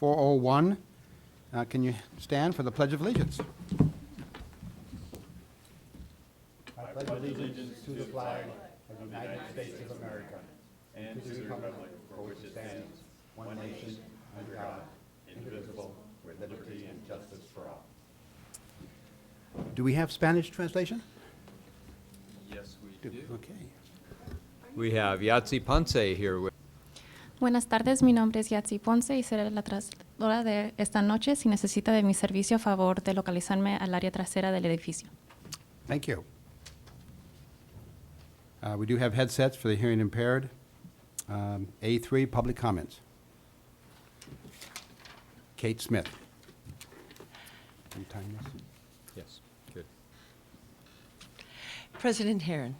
401. Can you stand for the Pledge of Allegiance? I pledge allegiance to the flag of the United States of America and to the republic for which it stands, one nation, under God, indivisible, with liberty and justice for all. Do we have Spanish translation? Yes, we do. Okay. We have Yatsi Ponce here with. Buenas tardes, mi nombre es Yatsi Ponce y seré la traductora de esta noche. Si necesita de mi servicio, a favor de localizarme al área trasera del edificio. Thank you. We do have headsets for the hearing impaired. A3, public comments. Kate Smith. Can you time this? Yes, good. President Herron,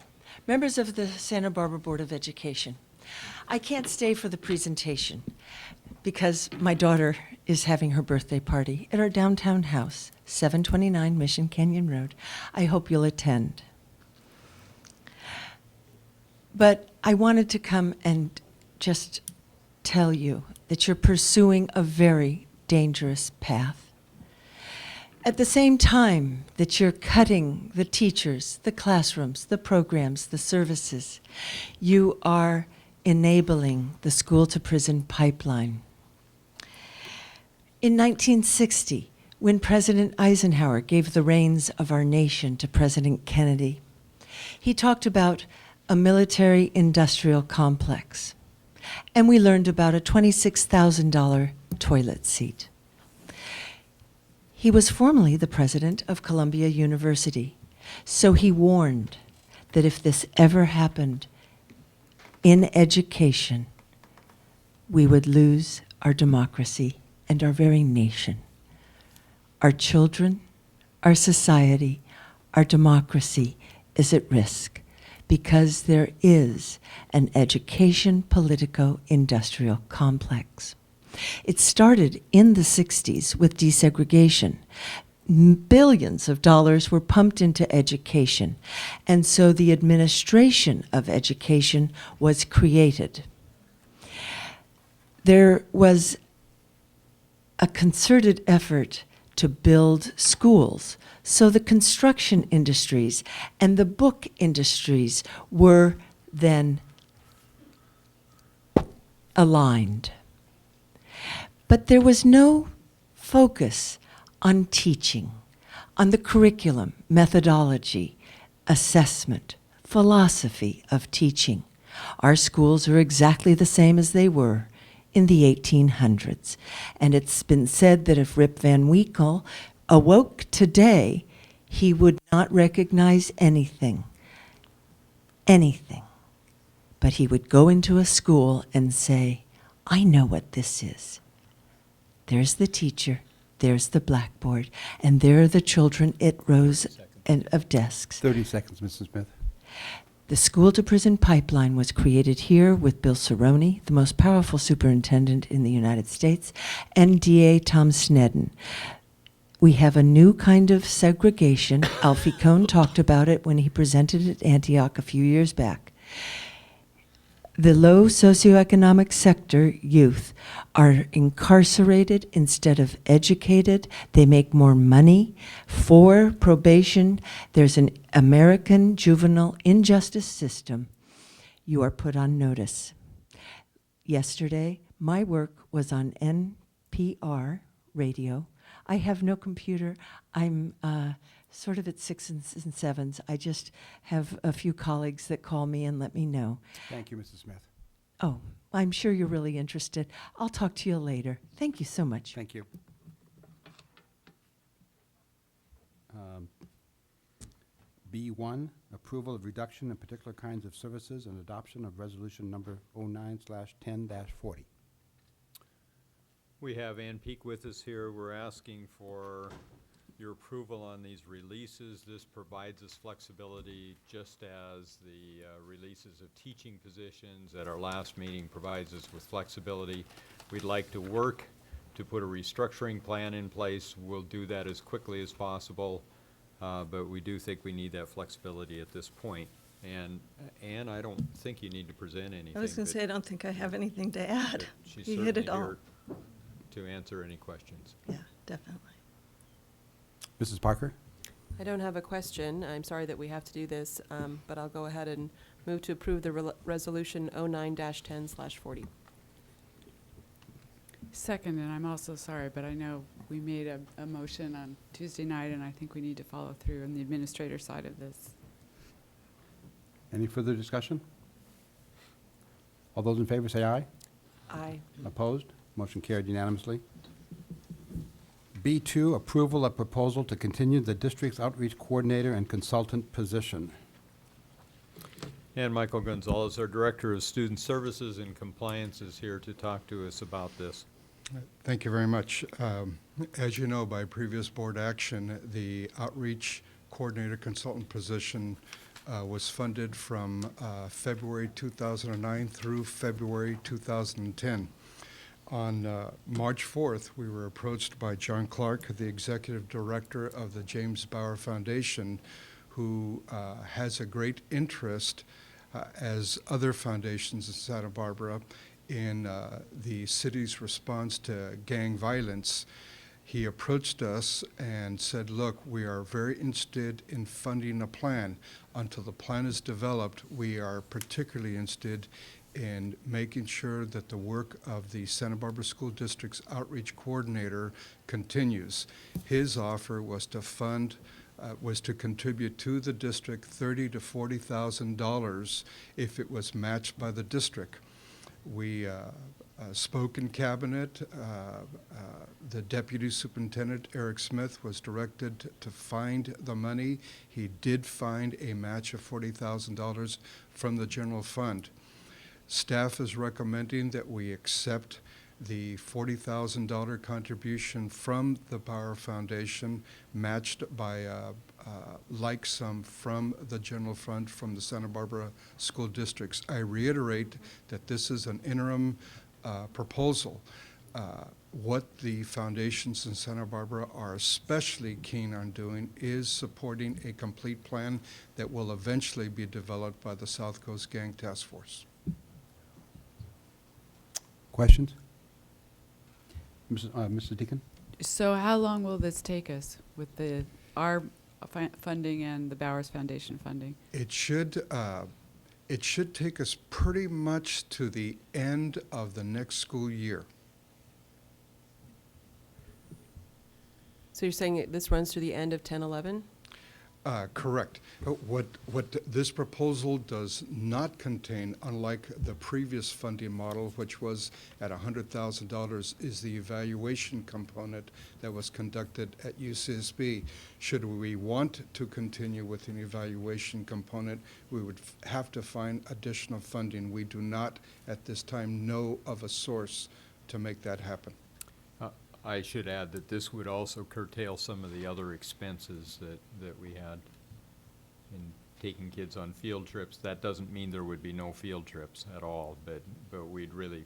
members of the Santa Barbara Board of Education, I can't stay for the presentation because my daughter is having her birthday party at our downtown house, 729 Mission Canyon Road. I hope you'll attend. But I wanted to come and just tell you that you're pursuing a very dangerous path. At the same time that you're cutting the teachers, the classrooms, the programs, the services, you are enabling the school-to-prison pipeline. In 1960, when President Eisenhower gave the reins of our nation to President Kennedy, he talked about a military-industrial complex, and we learned about a $26,000 toilet seat. He was formerly the president of Columbia University, so he warned that if this ever happened in education, we would lose our democracy and our very nation. Our children, our society, our democracy is at risk because there is an education politico-industrial complex. It started in the 60s with desegregation. Billions of dollars were pumped into education, and so the administration of education was created. There was a concerted effort to build schools, so the construction industries and the book industries were then aligned. But there was no focus on teaching, on the curriculum, methodology, assessment, philosophy of teaching. Our schools are exactly the same as they were in the 1800s. And it's been said that if Rip Van Winkle awoke today, he would not recognize anything. But he would go into a school and say, I know what this is. There's the teacher, there's the blackboard, and there are the children at rows of desks. 30 seconds, Mrs. Smith. The school-to-prison pipeline was created here with Bill Cerrone, the most powerful superintendent in the United States, and DA Tom Sneddon. We have a new kind of segregation. Alfie Kohn talked about it when he presented at Antioch a few years back. The low socioeconomic sector youth are incarcerated instead of educated. They make more money for probation. There's an American juvenile injustice system. You are put on notice. Yesterday, my work was on NPR radio. I have no computer. I'm sort of at 6s and 7s. I just have a few colleagues that call me and let me know. Thank you, Mrs. Smith. Oh, I'm sure you're really interested. I'll talk to you later. Thank you so much. Thank you. B1, approval of reduction in particular kinds of services and adoption of resolution number 09/10-40. We have Ann Peak with us here. We're asking for your approval on these releases. This provides us flexibility just as the releases of teaching positions at our last meeting provides us with flexibility. We'd like to work to put a restructuring plan in place. We'll do that as quickly as possible, but we do think we need that flexibility at this point. And Ann, I don't think you need to present anything. I was going to say, I don't think I have anything to add. She's You hit it certainly all. here to answer any questions. Yeah, definitely. Mrs. Parker? I don't have a question. I'm sorry that we have to do this, but I'll go ahead and move to approve the resolution 09-10/40. Second, and I'm also sorry, but I know we made a motion on Tuesday night, and I think we need to follow through on the administrator side of this. Any further discussion? All those in favor say aye. Aye. Opposed? Motion carried unanimously. B2, approval of proposal to continue the district's outreach coordinator and consultant position. And Michael Gonzalez, our Director of Student Services and Compliance, is here to talk to us about this. Thank you very much. As you know, by previous board action, the outreach coordinator consultant position was funded from February 2009 through February 2010. On March 4th, we were approached by John Clark, the executive director of the James Bauer Foundation, who has a great interest, as other foundations in Santa Barbara, in the city's response to gang violence. He approached us and said, look, we are very interested in funding a plan. Until the plan is developed, we are particularly interested in making sure that the work of the Santa Barbara School District's outreach coordinator continues. His offer was to contribute to the district $30,000 to $40,000 if it was matched by the district. We spoke in cabinet. The deputy superintendent, Eric Smith, was directed to find the money. He did find a match of $40,000 from the general fund. Staff is recommending that we accept the $40,000 contribution from the Bauer Foundation, matched by a like sum from the general fund from the Santa Barbara school districts. I reiterate that this is an interim proposal. What the foundations in Santa Barbara are especially keen on doing is supporting a complete plan that will eventually be developed by the South Coast Gang Task Force. Questions? Mr. Deacon? So how long will this take us with our funding and the Bowers Foundation funding? It should take us pretty much to the end of the next school year. So you're saying this runs through the end of 10-11? Correct. What this proposal does not contain, unlike the previous funding model, which was at $100,000, is the evaluation component that was conducted at UCSB. Should we want to continue with an evaluation component, we would have to find additional funding. We do not, at this time, know of a source to make that happen. I should add that this would also curtail some of the other expenses that we had in taking kids on field trips. That doesn't mean there would be no field trips at all, but we'd really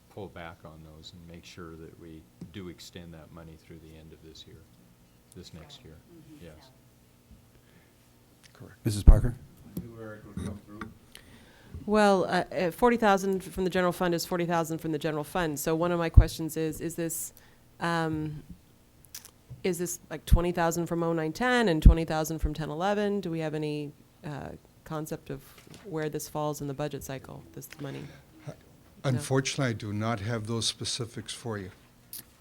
pull back on those and make sure that we do extend that money through the end of this next year. Yes. Correct. Mrs. Parker? Well, 40,000 from the general fund is 40,000 from the general fund. So one of my questions is this like 20,000 from 09-10 and 20,000 from 10-11? Do we have any concept of where this falls in the budget cycle, this money? Unfortunately, I do not have those specifics for you.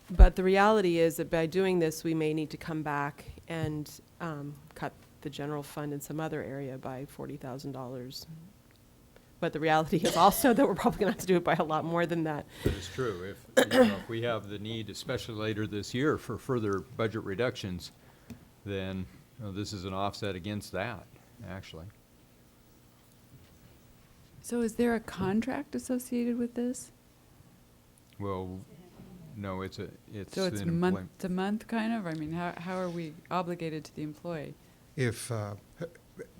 But the reality is that by doing this, we may need to come back and cut the general fund in some other area by $40,000. But the reality is also that we're probably going to have to do it by a lot more than that. That is true. If we have the need, especially later this year, for further budget reductions, then this is an offset against that, actually. So is there a contract associated with this? Well, no, it's So it's an month to month kind of? I mean, how are we obligated to the employee? If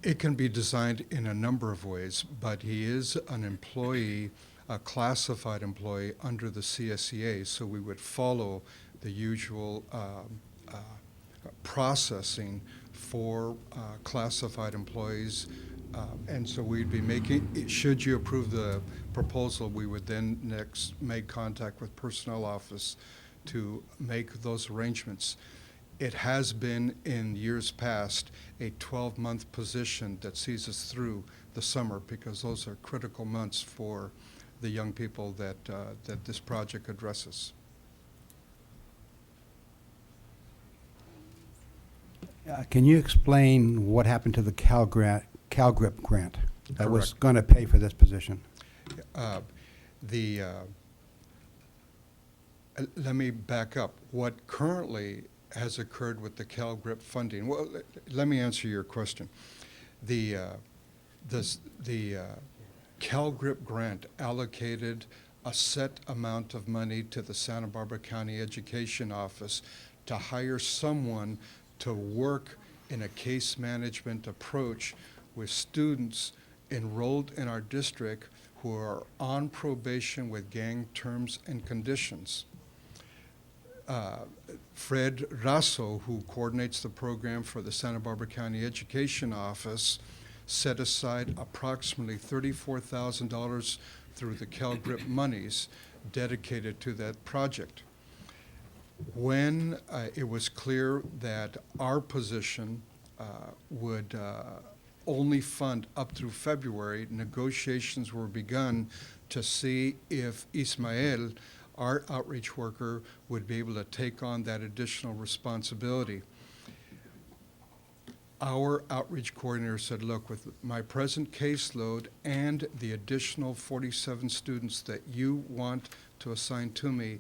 it can be designed in a number of ways, but he is an employee, a classified employee under the CSEA, so we would follow the usual processing for classified employees And so we'd be making, should you approve the proposal, we would then next make contact with Personnel Office to make those arrangements. It has been in years past a 12-month position that sees us through the summer, because those are critical months for the young people that this project addresses. Can you explain what happened to the CalGrip grant that was Correct. going to pay for this position? Let me back up. What currently has occurred with the CalGrip funding, well, let me answer your question. The CalGrip grant allocated a set amount of money to the Santa Barbara County Education Office to hire someone to work in a case management approach with students enrolled in our district who are on probation with gang terms and conditions. Fred Rasso, who coordinates the program for the Santa Barbara County Education Office, set aside approximately $34,000 through the CalGrip monies dedicated to that project. When it was clear that our position would only fund up through February, negotiations were begun to see if Ismael, our outreach worker, would be able to take on that additional responsibility. Our outreach coordinator said, look, with my present caseload and the additional 47 students that you want to assign to me,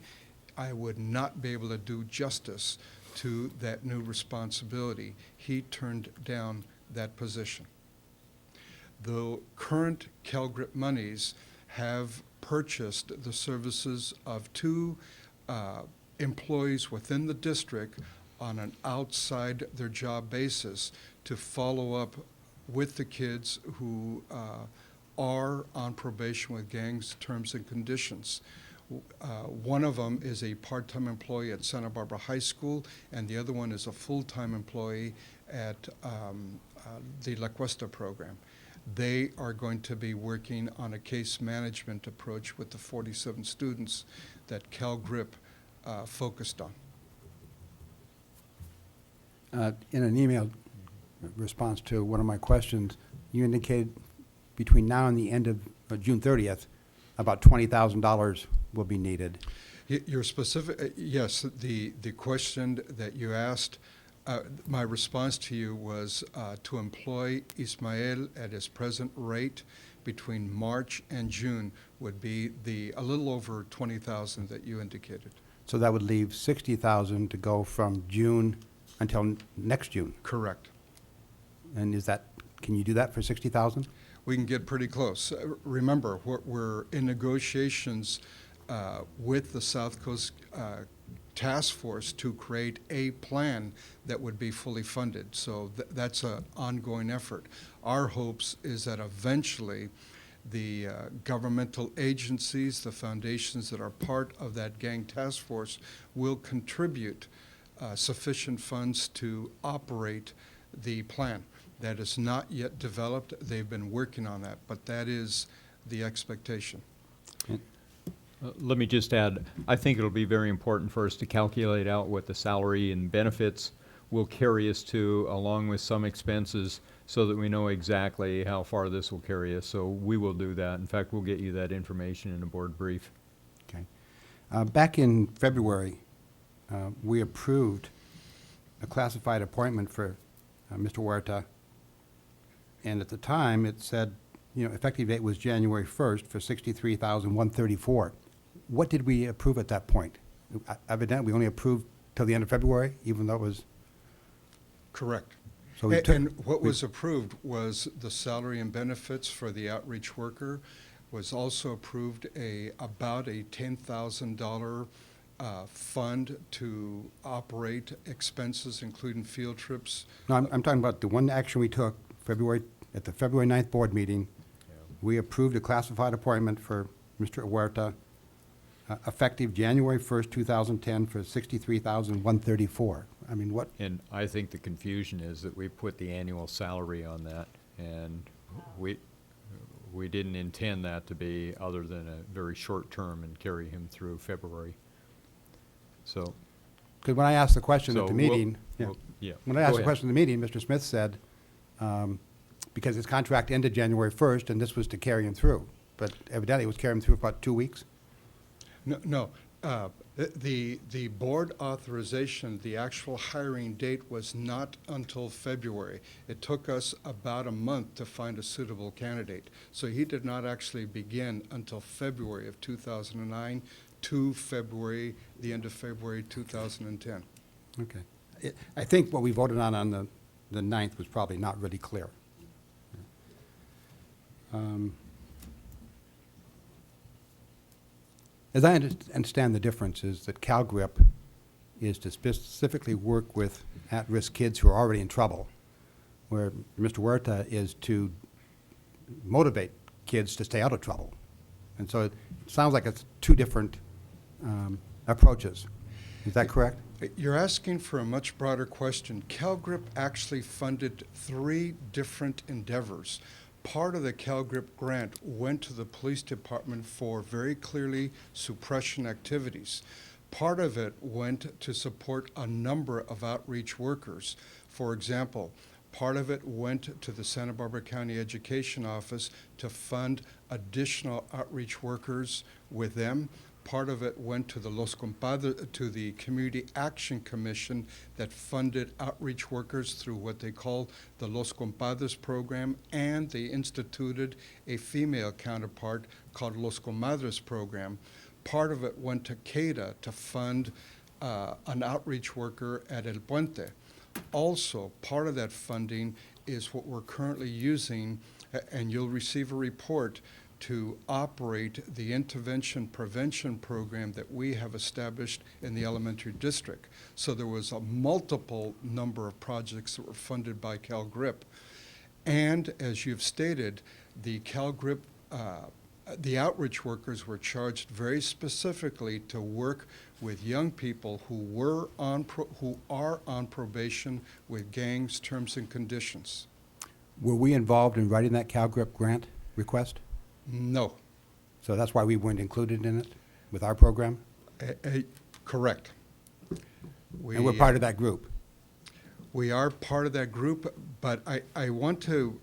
I would not be able to do justice to that new responsibility. He turned down that position. The current CalGrip monies have purchased the services of two employees within the district on an outside their job basis to follow up with the kids who are on probation with gangs, terms and conditions. One of them is a part-time employee at Santa Barbara High School, and the other one is a full-time employee at the La Cuesta program. They are going to be working on a case management approach with the 47 students that CalGrip focused on. In an email response to one of my questions, you indicated between now and the end of June 30th, about $20,000 will be needed. Your specific, yes, the question that you asked, my response to you was to employ Ismael at his present rate between March and June would be a little over 20,000 that you indicated. So that would leave $60,000 to go from June until next June. Correct. And can you do that for $60,000? We can get pretty close. Remember, we're in negotiations with the South Coast Task Force to create a plan that would be fully funded. So that's an ongoing effort. Our hopes is that eventually the governmental agencies, the foundations that are part of that gang task force will contribute sufficient funds to operate the plan. That is not yet developed. They've been working on that, but that is the expectation. Let me just add, I think it'll be very important for us to calculate out what the salary and benefits will carry us to, along with some expenses, so that we know exactly how far this will carry us. So we will do that. In fact, we'll get you that information in a board brief. Okay. Back in February, we approved a classified appointment for Mr. Huerta. And at the time, it said, effective date was January 1st for $63,134. What did we approve at that point? Evidently, we only approved till the end of February, even though it was... Correct. So we And what was approved was the salary and benefits for the outreach worker, was also approved about a $10,000 fund to operate expenses, including field trips. No, I'm talking about the one action we took at the February 9th board meeting. We approved a classified appointment for Mr. Huerta, effective January 1st, 2010 for $63,134. And I think the confusion is that we put the annual salary on that, and we didn't intend that to be other than a very short term and carry him through February. So. Because when I asked the question at the So meeting, yeah. when I Go asked the ahead. question at the meeting, Mr. Smith said, because his contract ended January 1st, and this was to carry him through. But evidently, it was carrying him through about 2 weeks. No. The board authorization, the actual hiring date was not until February. It took us about a month to find a suitable candidate. So he did not actually begin until February of 2009 to February, the end of February 2010. Okay. I think what we voted on the 9th was probably not really clear. As I understand the difference is that CalGrip is to specifically work with at-risk kids who are already in trouble, where Mr. Huerta is to motivate kids to stay out of trouble. And so it sounds like it's two different approaches. Is that correct? You're asking for a much broader question. CalGrip actually funded 3 different endeavors. Part of the CalGrip grant went to the police department for very clearly suppression activities. Part of it went to support a number of outreach workers. For example, part of it went to the Santa Barbara County Education Office to fund additional outreach workers with them. Part of it went to the Community Action Commission that funded outreach workers through what they call the Los Compadres program, and they instituted a female counterpart called Los Comadres program. Part of it went to CADA to fund an outreach worker at El Puente. Also, part of that funding is what we're currently using, and you'll receive a report to operate the intervention prevention program that we have established in the elementary district. So there was a multiple number of projects that were funded by CalGrip. And as you've stated, the CalGrip, the outreach workers were charged very specifically to work with young people who are on probation with gangs, terms and conditions. Were we involved in writing that CalGrip grant request? No. So that's why we weren't included in it with our program? Correct. And we're part of that group? We are part of that group, but I want to,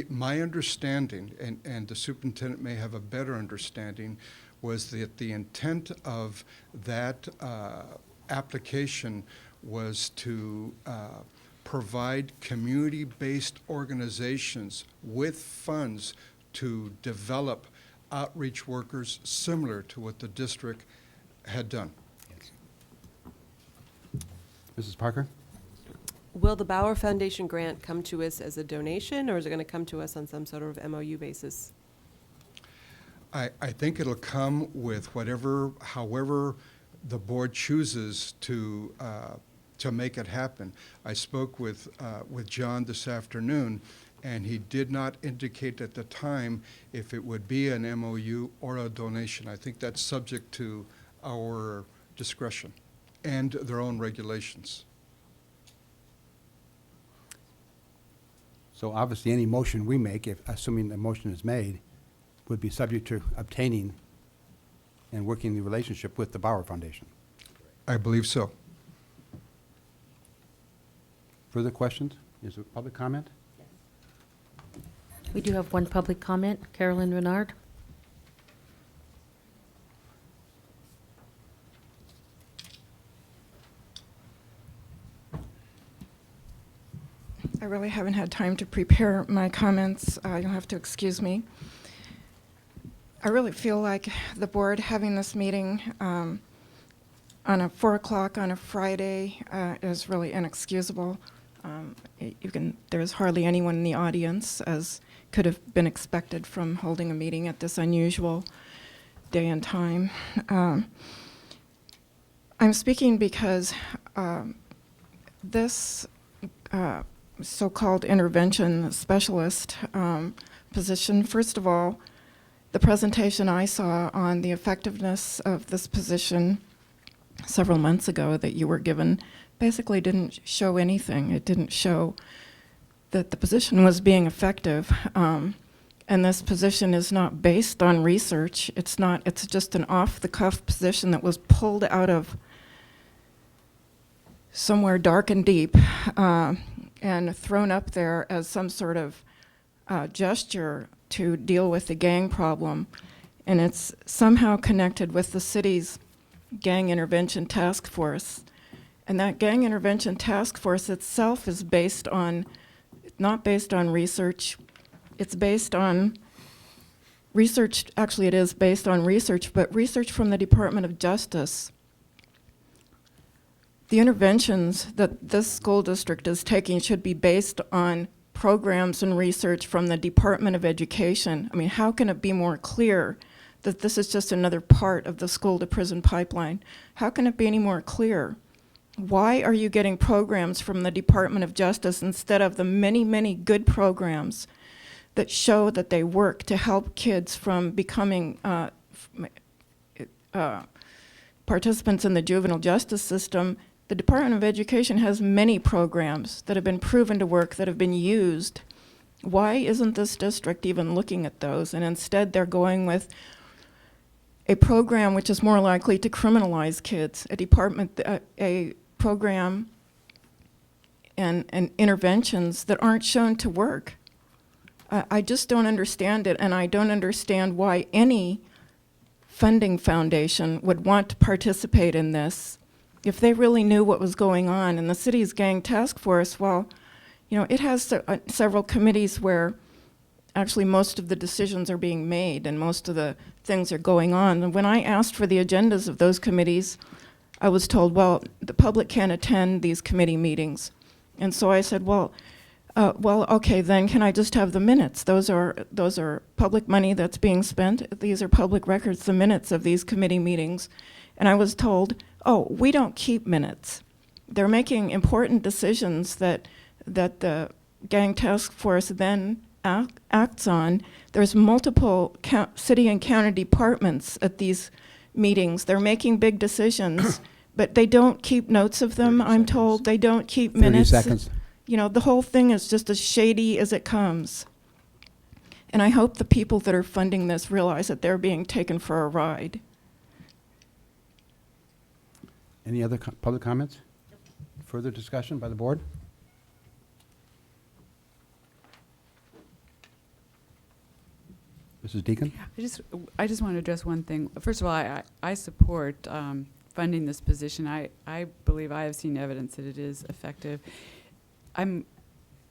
my understanding, and the superintendent may have a better understanding, was that the intent of that application was to provide community-based organizations with funds to develop outreach workers similar to what the district had done. Mrs. Parker? Will the Bauer Foundation grant come to us as a donation, or is it going to come to us on some sort of MOU basis? I think it'll come with however the board chooses to make it happen. I spoke with John this afternoon, and he did not indicate at the time if it would be an MOU or a donation. I think that's subject to our discretion and their own regulations. So obviously, any motion we make, assuming the motion is made, would be subject to obtaining and working the relationship with the Bauer Foundation. I believe so. Further questions? Is there public comment? We do have one public comment. Carolyn Renard. I really haven't had time to prepare my comments. You'll have to excuse me. I really feel like the board having this meeting on a 4 o'clock on a Friday is really inexcusable. There's hardly anyone in the audience, as could have been expected from holding a meeting at this unusual day and time. I'm speaking because this so-called intervention specialist position, first of all, the presentation I saw on the effectiveness of this position several months ago that you were given basically didn't show anything. It didn't show that the position was being effective. And this position is not based on research. It's not, it's just an off-the-cuff position that was pulled out of somewhere dark and deep and thrown up there as some sort of gesture to deal with the gang problem. And it's somehow connected with the city's gang intervention task force. And that gang intervention task force itself is based on, not based on research. It's based on research, actually it is based on research, but research from the Department of Justice. The interventions that this school district is taking should be based on programs and research from the Department of Education. I mean, how can it be more clear that this is just another part of the school to prison pipeline? How can it be any more clear? Why are you getting programs from the Department of Justice instead of the many, many good programs that show that they work to help kids from becoming participants in the juvenile justice system? The Department of Education has many programs that have been proven to work, that have been used. Why isn't this district even looking at those? And instead they're going with a program which is more likely to criminalize kids, a program and interventions that aren't shown to work. I just don't understand it, and I don't understand why any funding foundation would want to participate in this if they really knew what was going on. And the city's gang task force, well, you know, it has several committees where actually most of the decisions are being made and most of the things are going on. And when I asked for the agendas of those committees, I was told, well, the public can't attend these committee meetings. And so I said, well, okay, then can I just have the minutes? Those are public money that's being spent. These are public records, the minutes of these committee meetings. And I was told, oh, we don't keep minutes. They're making important decisions that the gang task force then acts on. There's multiple city and county departments at these meetings. They're making big decisions, but they don't keep notes of them, I'm told. They don't keep 30 minutes. seconds. You know, the whole thing is just as shady as it comes. And I hope the people that are funding this realize that they're being taken for a ride. Any other public comments? Further discussion by the board? Mrs. Deacon? I just want to address one thing. First of all, I support funding this position. I believe I have seen evidence that it is effective. I'm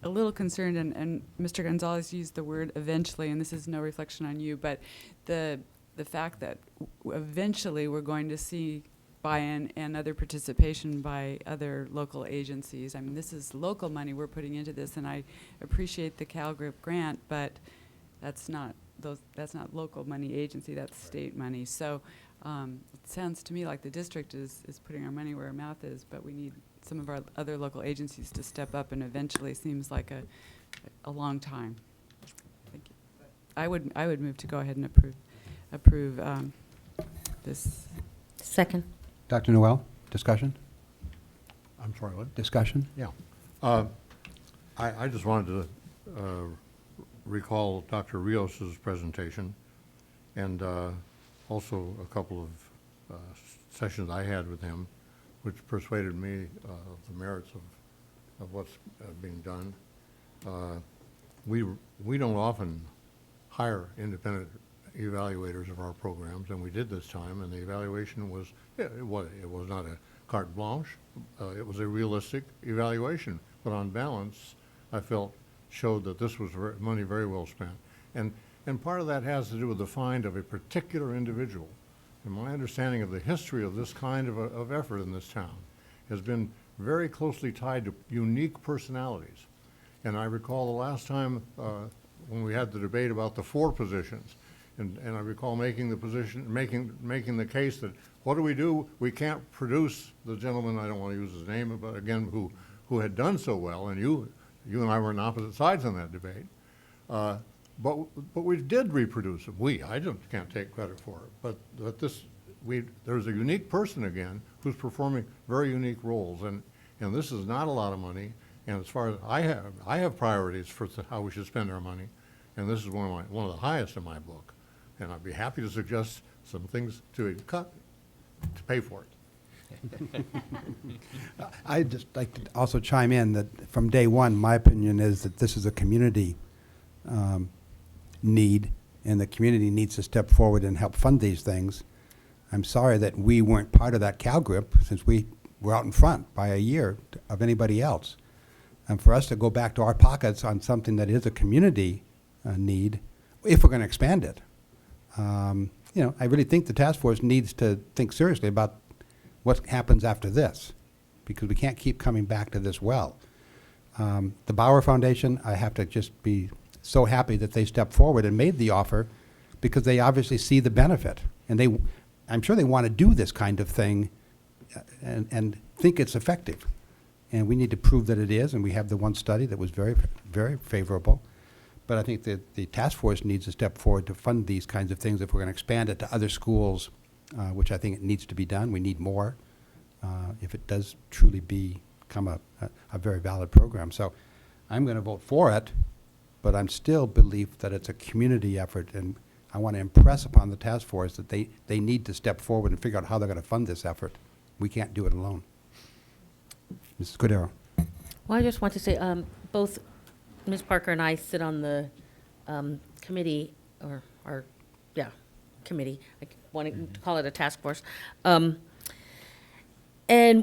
a little concerned, and Mr. Gonzalez used the word eventually, and this is no reflection on you, but the fact that eventually we're going to see buy-in and other participation by other local agencies. I mean, this is local money we're putting into this, and I appreciate the CalGrip grant, but that's not local money agency, that's state money. So it sounds to me like the district is putting our money where our mouth is, but we need some of our other local agencies to step up, and eventually seems like a long time. Thank you. I would move to go ahead and approve this. Second. Dr. Noel, discussion? I'm sorry, what? Discussion? Yeah. I just wanted to recall Dr. Rios's presentation, and also a couple of sessions I had with him, which persuaded me of the merits of what's being done. We don't often hire independent evaluators of our programs, and we did this time, and the evaluation was, it was not a carte blanche. It was a realistic evaluation, but on balance, I felt showed that this was money very well spent. And part of that has to do with the find of a particular individual. And my understanding of the history of this kind of effort in this town has been very closely tied to unique personalities. And I recall the last time when we had the debate about the 4 positions, and I recall making the case that what do? We can't produce the gentleman, I don't want to use his name, but again, who had done so well, and you and I were on opposite sides on that debate. But we did reproduce him. I can't take credit for it, but there's a unique person again who's performing very unique roles, and this is not a lot of money, And as far as I have priorities for how we should spend our money, and this is one of the highest in my book. And I'd be happy to suggest some things to cut to pay for it. I'd just like to also chime in that from day one, my opinion is that this is a community need, and the community needs to step forward and help fund these things. I'm sorry that we weren't part of that CalGrip, since we were out in front by a year of anybody else. And for us to go back to our pockets on something that is a community need, if we're going to expand it. You know, I really think the task force needs to think seriously about what happens after this, because we can't keep coming back to this well. The Bauer Foundation, I have to just be so happy that they stepped forward and made the offer, because they obviously see the benefit. And I'm sure they want to do this kind of thing and think it's effective. And we need to prove that it is, and we have the one study that was very, very favorable. But I think that the task force needs to step forward to fund these kinds of things if we're going to expand it to other schools, which I think it needs to be done. We need more if it does truly become a very valid program. So I'm going to vote for it, but I'm still believe that it's a community effort, and I want to impress upon the task force that they need to step forward and figure out how they're going to fund this effort. We can't do it alone. Mrs. Cordero. Well, I just want to say, both Ms. Parker and I sit on the committee, committee. I want to call it a task force. And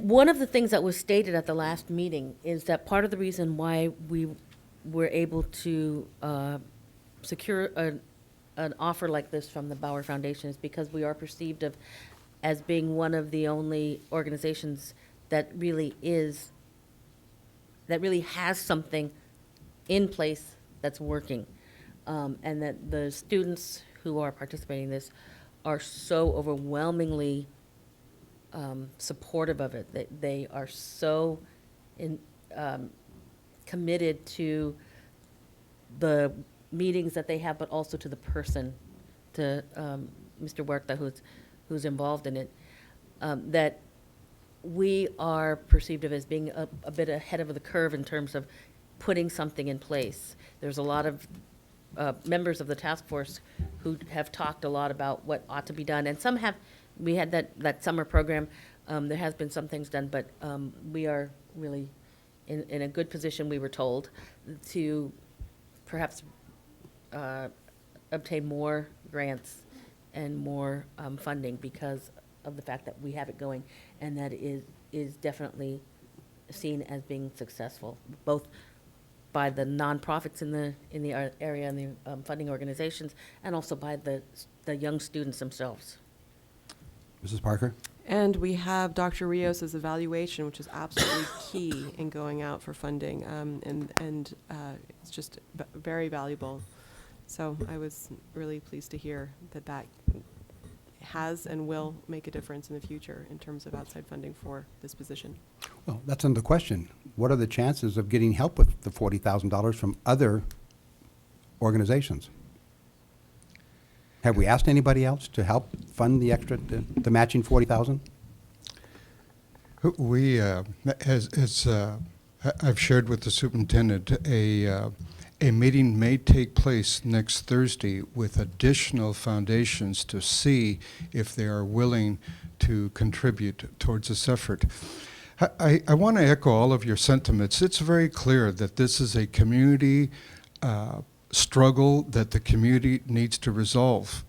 one of the things that was stated at the last meeting is that part of the reason why we were able to secure an offer like this from the Bauer Foundation is because we are perceived as being one of the only organizations that really has something in place that's working, and that the students who are participating in this are so overwhelmingly supportive of it. They are so committed to the meetings that they have, but also to the person, to Mr. Huerta, who's involved in it, that we are perceived of as being a bit ahead of the curve in terms of putting something in place. There's a lot of members of the task force who have talked a lot about what ought to be done, and some have. We had that summer program. There has been some things done, but we are really in a good position, we were told, to perhaps obtain more grants and more funding because of the fact that we have it going, and that it is definitely seen as being successful, both by the nonprofits in the area and the funding organizations, and also by the young students themselves. Mrs. Parker? And we have Dr. Rios' evaluation, which is absolutely key in going out for funding, and it's just very valuable. So I was really pleased to hear that has and will make a difference in the future in terms of outside funding for this position. Well, that's another question. What are the chances of getting help with the $40,000 from other organizations? Have we asked anybody else to help fund the extra, the matching $40,000? We, as I've shared with the superintendent, a meeting may take place next Thursday with additional foundations to see if they are willing to contribute towards this effort. I want to echo all of your sentiments. It's very clear that this is a community struggle that the community needs to resolve.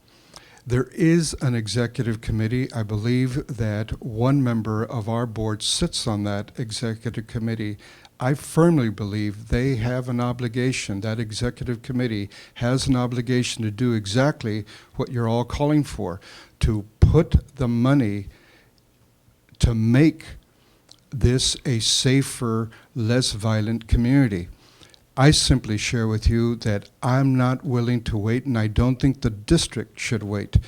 There is an executive committee. I believe that one member of our board sits on that executive committee. I firmly believe they have an obligation, that executive committee has an obligation to do exactly what you're all calling for, to put the money to make this a safer, less violent community. I simply share with you that I'm not willing to wait, and I don't think the district should wait.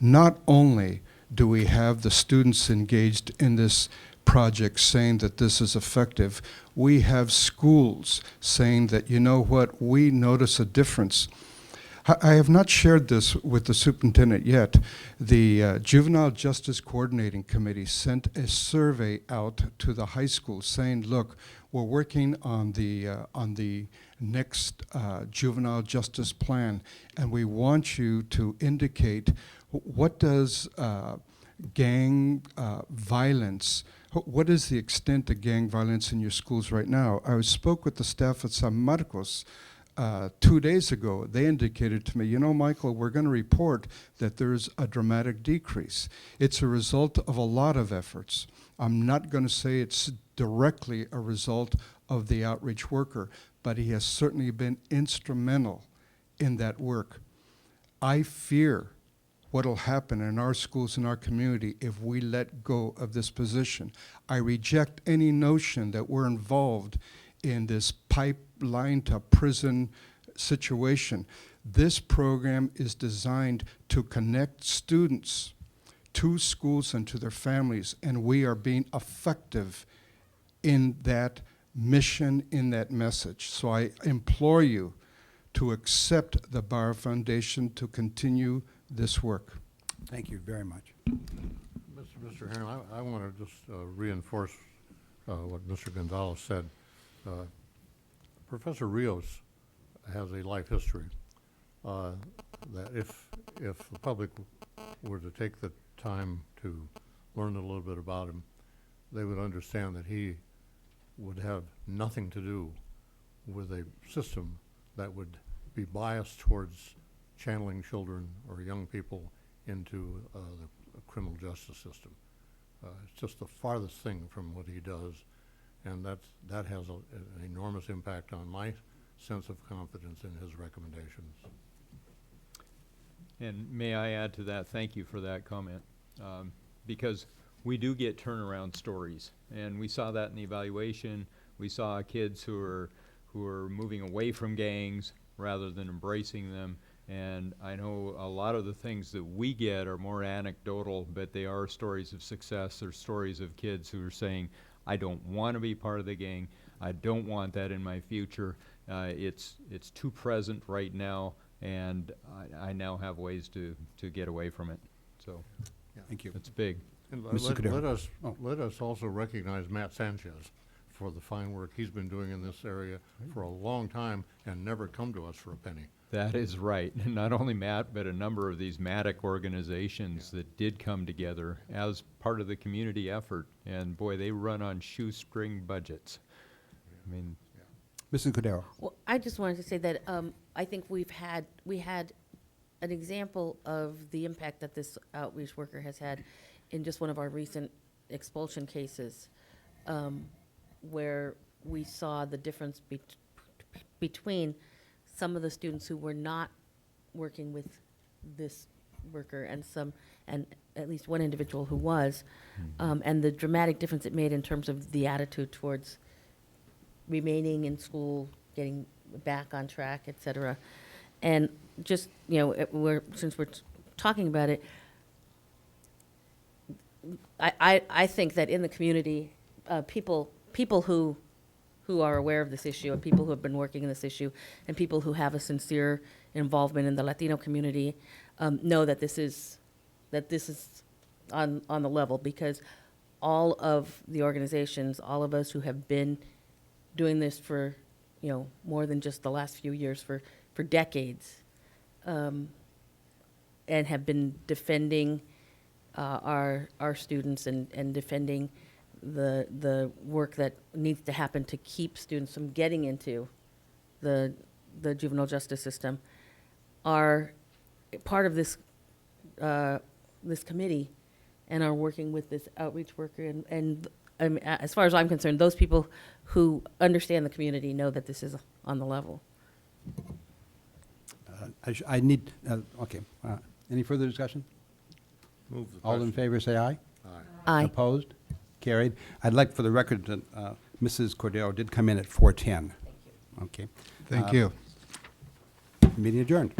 Not only do we have the students engaged in this project saying that this is effective, we have schools saying that, you know what, we notice a difference. I have not shared this with the superintendent yet. The Juvenile Justice Coordinating Committee sent a survey out to the high school saying, look, we're working on the next juvenile justice plan, and we want you to indicate what does gang violence, what is the extent of gang violence in your schools right now? I spoke with the staff at San Marcos 2 days ago. They indicated to me, you know, Michael, we're going to report that there's a dramatic decrease. It's a result of a lot of efforts. I'm not going to say it's directly a result of the outreach worker, but he has certainly been instrumental in that work. I fear what'll happen in our schools and our community if we let go of this position. I reject any notion that we're involved in this pipeline to prison situation. This program is designed to connect students to schools and to their families, and we are being effective in that mission, in that message. So I implore you to accept the Bauer Foundation to continue this work. Thank you very much. Mr. Herron, I want to just reinforce what Mr. Gonzalez said. Professor Rios has a life history that if the public were to take the time to learn a little bit about him, they would understand that he would have nothing to do with a system that would be biased towards channeling children or young people into the criminal justice system. It's just the farthest thing from what he does, and that has an enormous impact on my sense of confidence in his recommendations. And may I add to that, thank you for that comment, because we do get turnaround stories, and we saw that in the evaluation. We saw kids who are moving away from gangs rather than embracing them. And I know a lot of the things that we get are more anecdotal, but they are stories of success. They're stories of kids who are saying, I don't want to be part of the gang. I don't want that in my future. It's too present right now, and I now have ways to get away from it. So Thank you. it's big. And Mr. Cordero. let us also recognize Matt Sanchez for the fine work he's been doing in this area for a long time and never come to us for a penny. That is right. Not only Matt, but a number of these MATIC organizations that did come together as part of the community effort. And boy, they run on shoestring budgets. I mean, Mrs. Cordero. Well, I just wanted to say that I think we had an example of the impact that this outreach worker has had in just one of our recent expulsion cases, where we saw the difference between some of the students who were not working with this worker and at least one individual who was, and the dramatic difference it made in terms of the attitude towards remaining in school, getting back on track, et cetera. And just, you know, since we're talking about it, I think that in the community, people who are aware of this issue and people who have been working in this issue and people who have a sincere involvement in the Latino community know that this is on the level, because all of the organizations, all of us who have been doing this for, you know, more than just the last few years, for decades, and have been defending our students and defending the work that needs to happen to keep students from getting into the juvenile justice system, are part of this this committee and are working with this outreach worker. And as far as I'm concerned, those people who understand the community know that this is on the level. I need, okay. Any further discussion? Move the All in question. favor, say aye. Aye. Aye. Opposed? Carried. I'd like for the record that Mrs. Cordero did come in at 4:10. Okay. Thank you. Meeting adjourned.